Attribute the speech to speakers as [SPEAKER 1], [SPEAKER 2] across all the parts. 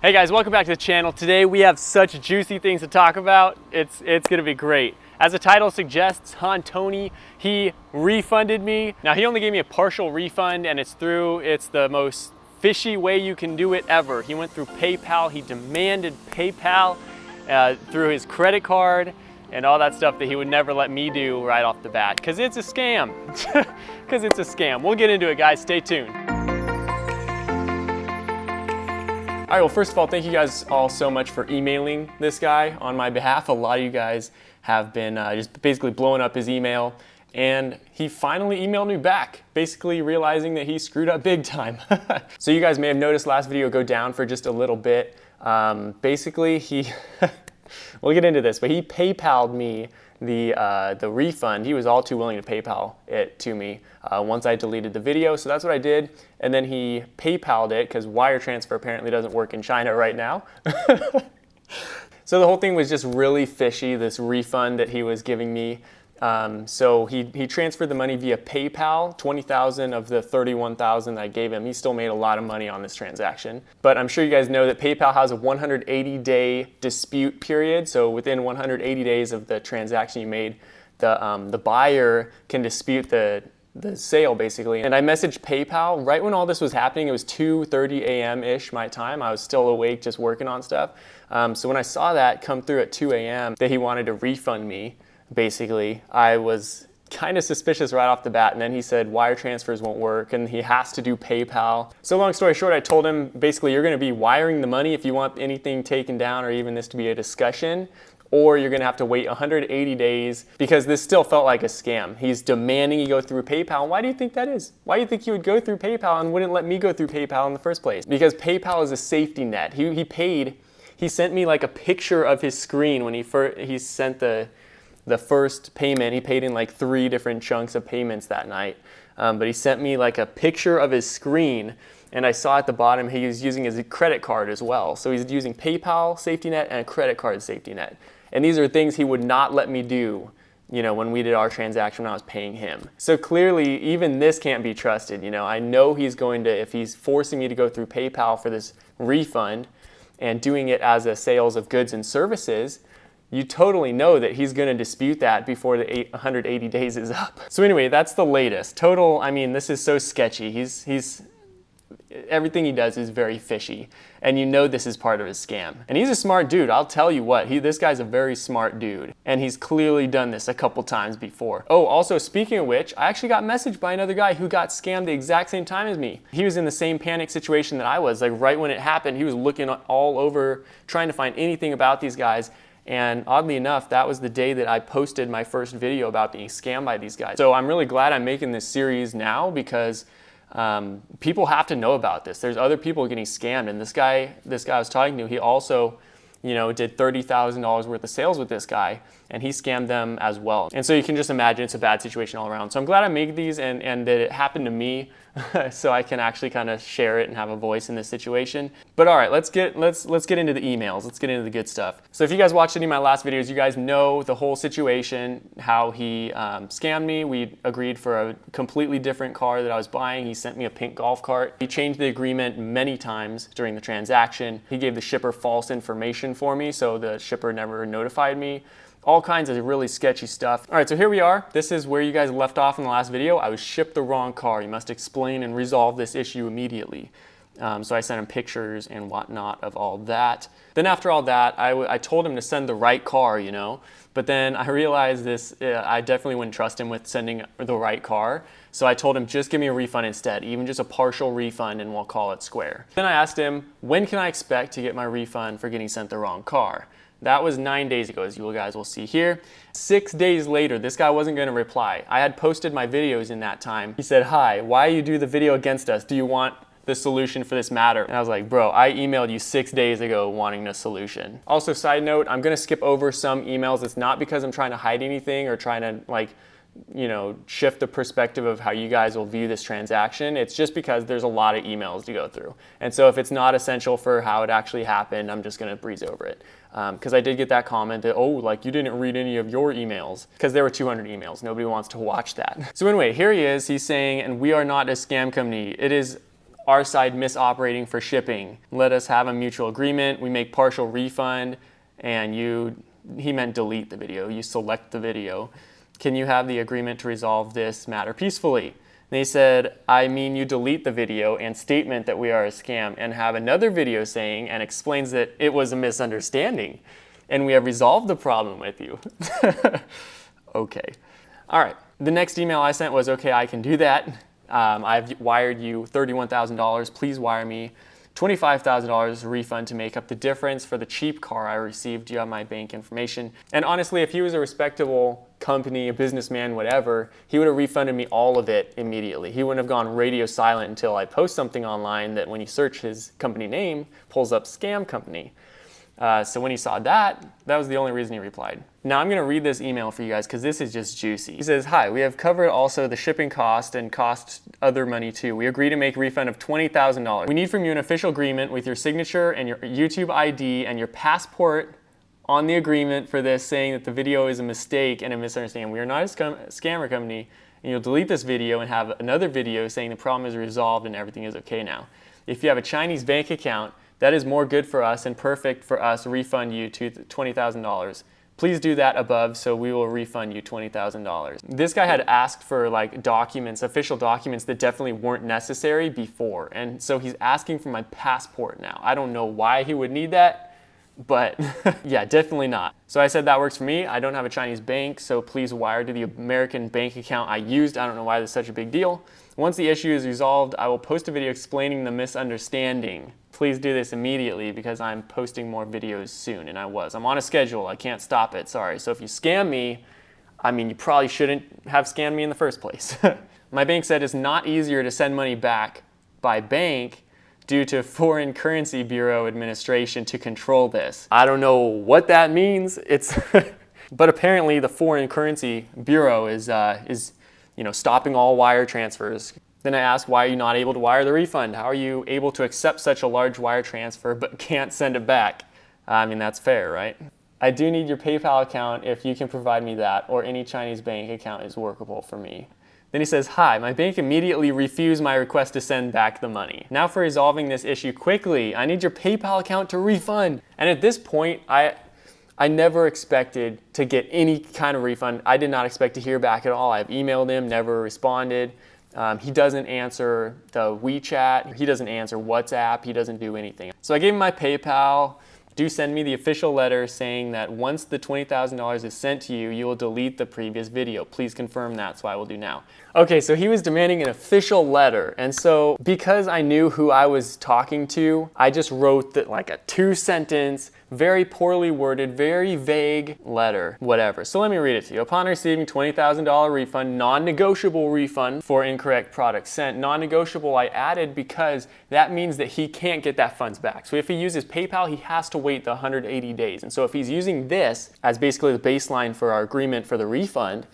[SPEAKER 1] Hey guys, welcome back to the channel. Today we have such juicy things to talk about. It's gonna be great. As the title suggests, Tony, he refunded me. Now he only gave me a partial refund and it's the most fishy way you can do it ever. He went through PayPal, he demanded PayPal through his credit card and all that stuff that he would never let me do right off the bat. Cause it's a scam, cause it's a scam. We'll get into it guys, stay tuned. All right, well, first of all, thank you guys all so much for emailing this guy on my behalf. A lot of you guys have been just basically blowing up his email, and he finally emailed me back, basically realizing that he screwed up big time. So you guys may have noticed last video go down for just a little bit. Basically, we'll get into this, but he PayPal'd me the refund. He was all too willing to PayPal it to me once I deleted the video, so that's what I did. And then he PayPal'd it because wire transfer apparently doesn't work in China right now. So the whole thing was just really fishy, this refund that he was giving me. So he transferred the money via PayPal, 20,000 of the 31,000 I gave him. He still made a lot of money on this transaction. But I'm sure you guys know that PayPal has a 180-day dispute period. So within 180 days of the transaction you made, the buyer can dispute the sale basically. And I messaged PayPal right when all this was happening. It was 2:30 a.m.-ish my time. I was still awake just working on stuff. So when I saw that come through at 2 a.m. that he wanted to refund me, basically, I was kind of suspicious right off the bat, and then he said wire transfers won't work and he has to do PayPal. So long story short, I told him basically you're going to be wiring the money if you want anything taken down or even this to be a discussion, or you're going to have to wait 180 days because this still felt like a scam. He's demanding you go through PayPal. Why do you think that is? Why do you think he would go through PayPal and wouldn't let me go through PayPal in the first place? Because PayPal is a safety net. He sent me like a picture of his screen when he sent the first payment. He paid in like 3 different chunks of payments that night. But he sent me like a picture of his screen, and I saw at the bottom he was using his credit card as well. So he's using PayPal safety net and a credit card safety net. And these are things he would not let me do, you know, when we did our transaction when I was paying him. So clearly even this can't be trusted. You know, I know he's going to, if he's forcing me to go through PayPal for this refund and doing it as a sales of goods and services, you totally know that he's going to dispute that before the 180 days is up. So anyway, that's the latest. I mean, this is so sketchy. Everything he does is very fishy. And you know this is part of his scam. And he's a smart dude, I'll tell you what. This guy's a very smart dude. And he's clearly done this a couple times before. Oh, also speaking of which, I actually got messaged by another guy who got scammed the exact same time as me. He was in the same panic situation that I was. Like right when it happened, he was looking all over, trying to find anything about these guys. And oddly enough, that was the day that I posted my first video about being scammed by these guys. So I'm really glad I'm making this series now because people have to know about this. There's other people getting scammed, and this guy I was talking to, he also, you know, did $30,000 worth of sales with this guy, and he scammed them as well. And so you can just imagine it's a bad situation all around. So I'm glad I made these and that it happened to me so I can actually kind of share it and have a voice in this situation. But all right, let's get into the emails. Let's get into the good stuff. So if you guys watched any of my last videos, you guys know the whole situation, how he scammed me. We agreed for a completely different car that I was buying. He sent me a pink golf cart. He changed the agreement many times during the transaction. He gave the shipper false information for me, so the shipper never notified me. All kinds of really sketchy stuff. All right, so here we are. This is where you guys left off in the last video. I was shipped the wrong car. You must explain and resolve this issue immediately. So I sent him pictures and whatnot of all that. Then after all that, I told him to send the right car, you know, but then I realized I definitely wouldn't trust him with sending the right car. So I told him, just give me a refund instead, even just a partial refund, and we'll call it square. Then I asked him, when can I expect to get my refund for getting sent the wrong car? That was 9 days ago, as you guys will see here. 6 days later, this guy wasn't going to reply. I had posted my videos in that time. He said, hi, why you do the video against us? Do you want the solution for this matter? And I was like, bro, I emailed you 6 days ago wanting a solution. Also, side note, I'm going to skip over some emails. It's not because I'm trying to hide anything or trying to you know, shift the perspective of how you guys will view this transaction. It's just because there's a lot of emails to go through. And so if it's not essential for how it actually happened, I'm just gonna breeze over it. Because I did get that comment that, oh, like you didn't read any of your emails. Because there were 200 emails. Nobody wants to watch that. So anyway, here he is. He's saying, and we are not a scam company. It is our side misoperating for shipping. Let us have a mutual agreement. We make partial refund, and he meant delete the video. You select the video. Can you have the agreement to resolve this matter peacefully? And they said, I mean, you delete the video and statement that we are a scam, and have another video saying and explains that it was a misunderstanding and we have resolved the problem with you. Okay. All right. The next email I sent was, okay, I can do that. I've wired you $31,000. Please wire me $25,000 refund to make up the difference for the cheap car I received. You have my bank information. And honestly, if he was a respectable company, a businessman, whatever, he would have refunded me all of it immediately. He wouldn't have gone radio silent until I post something online that when you search his company name, pulls up scam company. So when he saw that, that was the only reason he replied. Now I'm gonna read this email for you guys because this is just juicy. He says, hi, we have covered also the shipping cost and cost other money too. We agree to make a refund of $20,000. We need from you an official agreement with your signature and your YouTube ID and your passport on the agreement for this, saying that the video is a mistake and a misunderstanding. We are not a scammer company, and you'll delete this video and have another video saying the problem is resolved and everything is okay now. If you have a Chinese bank account, that is more good for us and perfect for us to refund you to $20,000. Please do that above so we will refund you $20,000. This guy had asked for like documents, official documents that definitely weren't necessary before. And so he's asking for my passport now. I don't know why he would need that, but yeah, definitely not. So I said that works for me. I don't have a Chinese bank, so please wire to the American bank account I used. I don't know why this is such a big deal. Once the issue is resolved, I will post a video explaining the misunderstanding. Please do this immediately because I'm posting more videos soon, and I'm on a schedule. I can't stop it, sorry. So if you scam me, I mean, you probably shouldn't have scammed me in the first place. My bank said it's not easier to send money back by bank due to Foreign Currency Bureau administration to control this. I don't know what that means. But apparently the Foreign Currency Bureau is stopping all wire transfers. Then I asked, why are you not able to wire the refund? How are you able to accept such a large wire transfer but can't send it back? I mean, that's fair, right? I do need your PayPal account if you can provide me that, or any Chinese bank account is workable for me. Then he says, hi, my bank immediately refused my request to send back the money. Now for resolving this issue quickly, I need your PayPal account to refund. And at this point, I never expected to get any kind of refund. I did not expect to hear back at all. I've emailed him, never responded. He doesn't answer the WeChat. He doesn't answer WhatsApp. He doesn't do anything. So I gave him my PayPal. Do send me the official letter saying that once the $20,000 is sent to you, you will delete the previous video. Please confirm that, so I will do now. Okay, so he was demanding an official letter. And so because I knew who I was talking to, I just wrote like a 2-sentence, very poorly worded, very vague letter, whatever. So let me read it to you. Upon receiving $20,000 refund, non-negotiable refund for incorrect product sent. Non-negotiable I added because that means that he can't get that funds back. So if he uses PayPal, he has to wait the 180 days. And so if he's using this as basically the baseline for our agreement for the refund,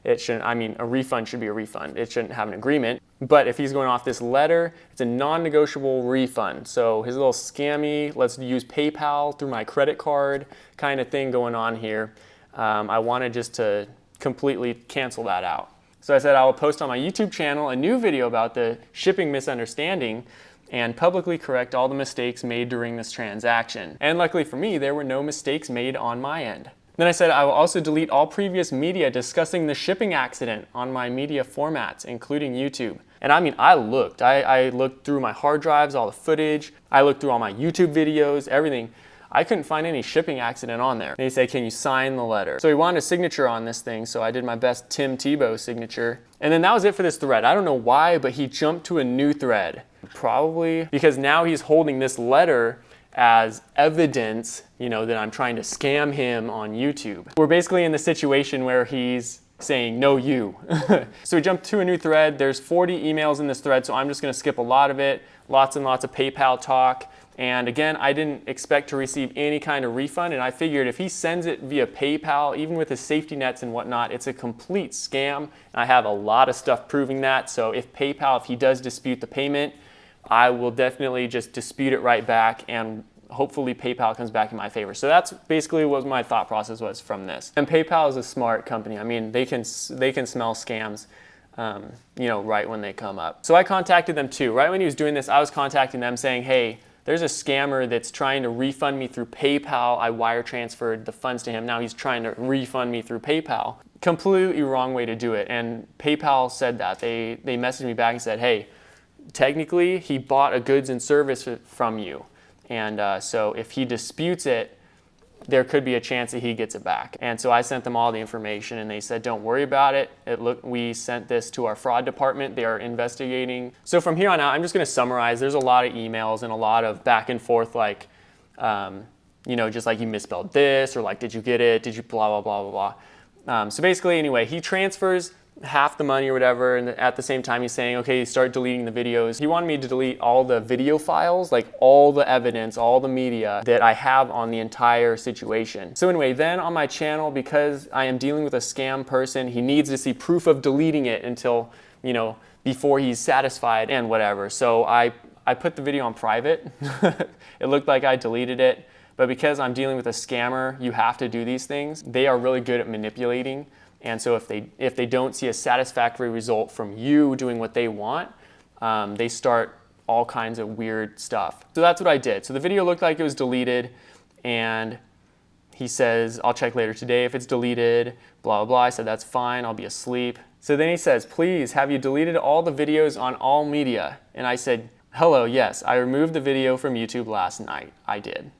[SPEAKER 1] it shouldn't, I mean, a refund should be a refund. It shouldn't have an agreement. But if he's going off this letter, it's a non-negotiable refund. So his little scammy, let's use PayPal through my credit card kind of thing going on here. I wanted just to completely cancel that out. So I said I will post on my YouTube channel a new video about the shipping misunderstanding and publicly correct all the mistakes made during this transaction. And luckily for me, there were no mistakes made on my end. Then I said I will also delete all previous media discussing the shipping accident on my media formats, including YouTube. And I mean, I looked through my hard drives, all the footage. I looked through all my YouTube videos, everything. I couldn't find any shipping accident on there. And he said, can you sign the letter? So he wanted a signature on this thing, so I did my best Tim Tebow signature. And then that was it for this thread. I don't know why, but he jumped to a new thread. Probably because now he's holding this letter as evidence, that I'm trying to scam him on YouTube. We're basically in the situation where he's saying, no, you. So we jumped to a new thread. There's 40 emails in this thread, so I'm just gonna skip a lot of it. Lots and lots of PayPal talk. And again, I didn't expect to receive any kind of refund, and I figured if he sends it via PayPal, even with his safety nets and whatnot, it's a complete scam. And I have a lot of stuff proving that, so if he does dispute the payment, I will definitely just dispute it right back, and hopefully PayPal comes back in my favor. So that's basically what my thought process was from this. And PayPal is a smart company. I mean, they can smell scams right when they come up. So I contacted them too. Right when he was doing this, I was contacting them saying, hey, there's a scammer that's trying to refund me through PayPal. I wire transferred the funds to him. Now he's trying to refund me through PayPal. Completely wrong way to do it. And PayPal said that. They messaged me back and said, hey, technically he bought a goods and service from you. And so if he disputes it, there could be a chance that he gets it back. And so I sent them all the information and they said, don't worry about it. We sent this to our fraud department. They are investigating. So from here on out, I'm just gonna summarize. There's a lot of emails and a lot of back and forth, like, just like you misspelled this, or like, did you get it? Did you blah, blah, blah, blah, blah. So basically, anyway, he transfers half the money or whatever, and at the same time he's saying, okay, start deleting the videos. He wanted me to delete all the video files, like all the evidence, all the media that I have on the entire situation. So anyway, then on my channel, because I am dealing with a scam person, he needs to see proof of deleting it until, before he's satisfied and whatever. So I put the video on private. It looked like I deleted it, but because I'm dealing with a scammer, you have to do these things. They are really good at manipulating. And so if they don't see a satisfactory result from you doing what they want, they start all kinds of weird stuff. So that's what I did. So the video looked like it was deleted, and he says, I'll check later today if it's deleted, blah, blah, blah. I said, that's fine, I'll be asleep. So then he says, please, have you deleted all the videos on all media? And I said, hello, yes, I removed the video from YouTube last night. I did.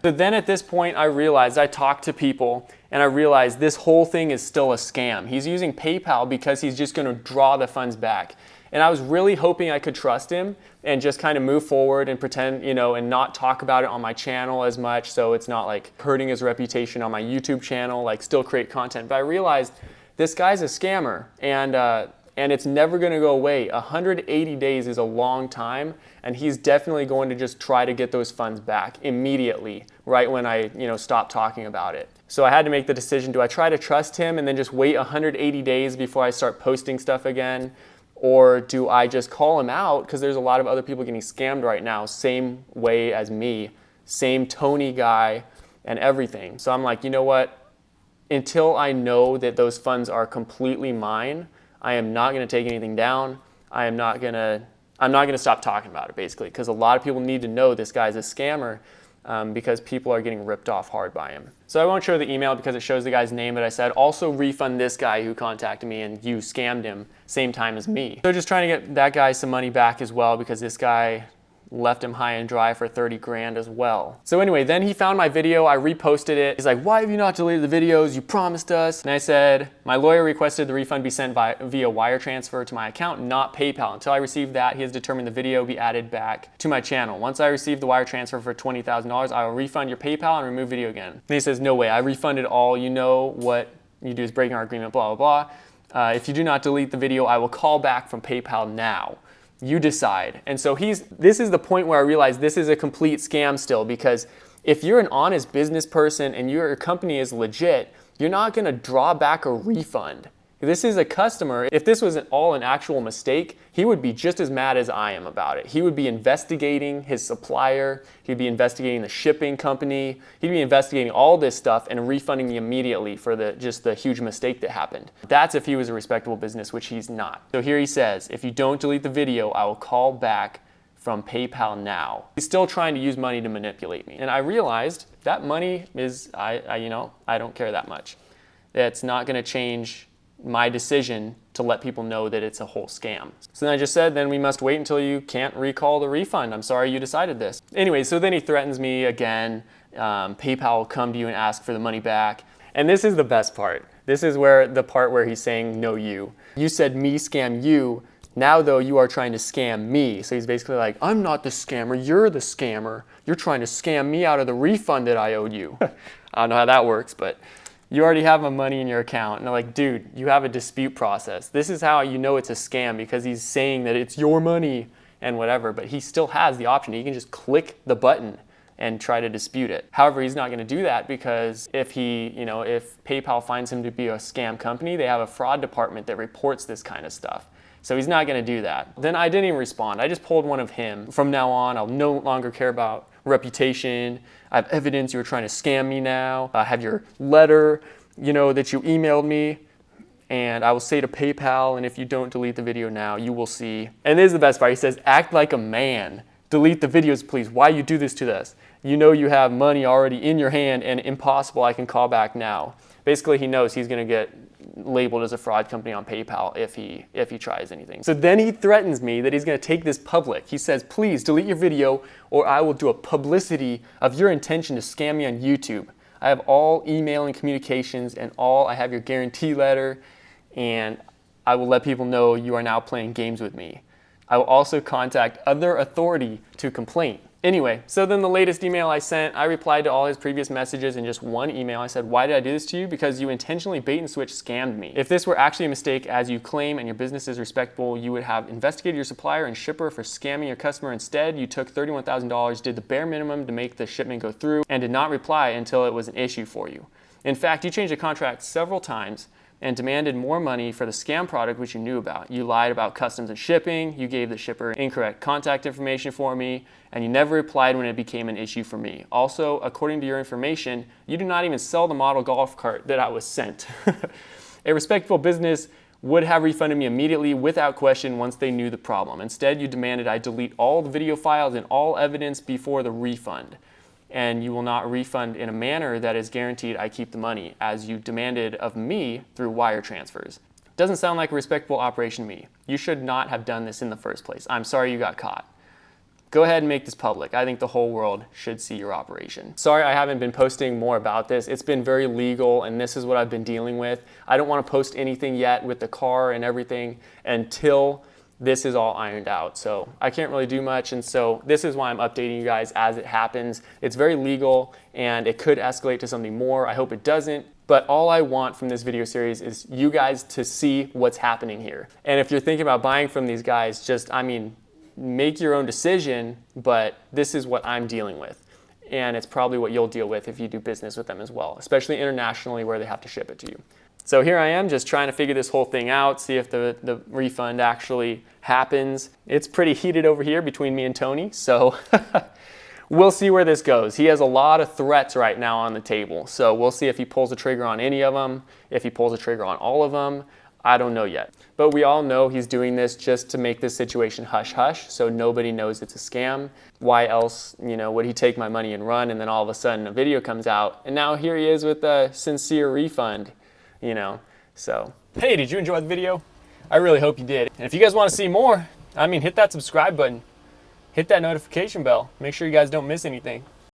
[SPEAKER 1] So then at this point, I realized, I talked to people, and I realized this whole thing is still a scam. He's using PayPal because he's just gonna draw the funds back. And I was really hoping I could trust him and just kind of move forward and pretend, and not talk about it on my channel as much, so it's not like hurting his reputation on my YouTube channel, like still create content. But I realized this guy's a scammer, and it's never gonna go away. 180 days is a long time, and he's definitely going to just try to get those funds back immediately, right when I stop talking about it. So I had to make the decision, do I try to trust him and then just wait 180 days before I start posting stuff again? Or do I just call him out? Because there's a lot of other people getting scammed right now, same way as me, same Tony guy and everything. So I'm like, you know what? Until I know that those funds are completely mine, I am not gonna take anything down. I'm not gonna stop talking about it, basically, because a lot of people need to know this guy's a scammer, because people are getting ripped off hard by him. So I won't show the email because it shows the guy's name, but I said also refund this guy who contacted me and you scammed him same time as me. So just trying to get that guy some money back as well, because this guy left him high and dry for 30 grand as well. So anyway, then he found my video, I reposted it. He's like, why have you not deleted the videos? You promised us. And I said, my lawyer requested the refund be sent via wire transfer to my account, not PayPal. Until I receive that, he has determined the video be added back to my channel. Once I receive the wire transfer for $20,000, I will refund your PayPal and remove video again. And he says, no way, I refunded all. You know what you do is breaking our agreement, blah, blah, blah. If you do not delete the video, I will call back from PayPal now. You decide. And so this is the point where I realized this is a complete scam still, because if you're an honest business person and your company is legit, you're not gonna draw back a refund. This is a customer. If this was all an actual mistake, he would be just as mad as I am about it. He would be investigating his supplier. He'd be investigating the shipping company. He'd be investigating all this stuff and refunding me immediately for just the huge mistake that happened. That's if he was a respectable business, which he's not. So here he says, if you don't delete the video, I will call back from PayPal now. He's still trying to use money to manipulate me. And I realized that money is, I don't care that much. It's not gonna change my decision to let people know that it's a whole scam. So then I just said, then we must wait until you can't recall the refund. I'm sorry you decided this. Anyway, so then he threatens me again. PayPal will come to you and ask for the money back. And this is the best part. This is the part where he's saying, no, you. You said me scam you. Now though, you are trying to scam me. So he's basically like, I'm not the scammer, you're the scammer. You're trying to scam me out of the refund that I owed you. I don't know how that works, but you already have my money in your account. And they're like, dude, you have a dispute process. This is how you know it's a scam, because he's saying that it's your money and whatever, but he still has the option. He can just click the button and try to dispute it. However, he's not gonna do that, because if if PayPal finds him to be a scam company, they have a fraud department that reports this kind of stuff. So he's not gonna do that. Then I didn't even respond. I just pulled one of him. From now on, I'll no longer care about reputation. I have evidence you were trying to scam me now. I have your letter, that you emailed me. and I will say to PayPal, and if you don't delete the video now, you will see. And this is the best part. He says, act like a man. Delete the videos, please. Why you do this to us? You know you have money already in your hand and impossible I can call back now. Basically, he knows he's going to get labeled as a fraud company on PayPal if he tries anything. So then he threatens me that he's going to take this public. He says, please delete your video or I will do a publicity of your intention to scam me on YouTube. I have all email and communications and I have your guarantee letter, and I will let people know you are now playing games with me. I will also contact other authority to complain. Anyway, so then the latest email I sent, I replied to all his previous messages in just one email. I said, why did I do this to you? Because you intentionally bait and switch scammed me. If this were actually a mistake as you claim and your business is respectable, you would have investigated your supplier and shipper for scamming your customer. Instead, you took $31,000, did the bare minimum to make the shipment go through, and did not reply until it was an issue for you. In fact, you changed the contract several times and demanded more money for the scam product which you knew about. You lied about customs and shipping, you gave the shipper incorrect contact information for me, and you never replied when it became an issue for me. Also, according to your information, you do not even sell the model golf cart that I was sent. A respectable business would have refunded me immediately without question once they knew the problem. Instead, you demanded I delete all the video files and all evidence before the refund. And you will not refund in a manner that is guaranteed I keep the money, as you demanded of me through wire transfers. Doesn't sound like a respectable operation to me. You should not have done this in the first place. I'm sorry you got caught. Go ahead and make this public. I think the whole world should see your operation. Sorry I haven't been posting more about this. It's been very legal and this is what I've been dealing with. I don't want to post anything yet with the car and everything until this is all ironed out. So I can't really do much, and so this is why I'm updating you guys as it happens. It's very legal and it could escalate to something more. I hope it doesn't, but all I want from this video series is you guys to see what's happening here. And if you're thinking about buying from these guys, make your own decision, but this is what I'm dealing with. And it's probably what you'll deal with if you do business with them as well, especially internationally where they have to ship it to you. So here I am just trying to figure this whole thing out, see if the refund actually happens. It's pretty heated over here between me and Tony, so we'll see where this goes. He has a lot of threats right now on the table, so we'll see if he pulls the trigger on any of them, if he pulls the trigger on all of them. I don't know yet. But we all know he's doing this just to make this situation hush-hush, so nobody knows it's a scam. Why else, would he take my money and run, and then all of a sudden a video comes out, and now here he is with a sincere refund. So hey, did you enjoy the video? I really hope you did. And if you guys want to see more, hit that subscribe button, hit that notification bell, make sure you guys don't miss anything.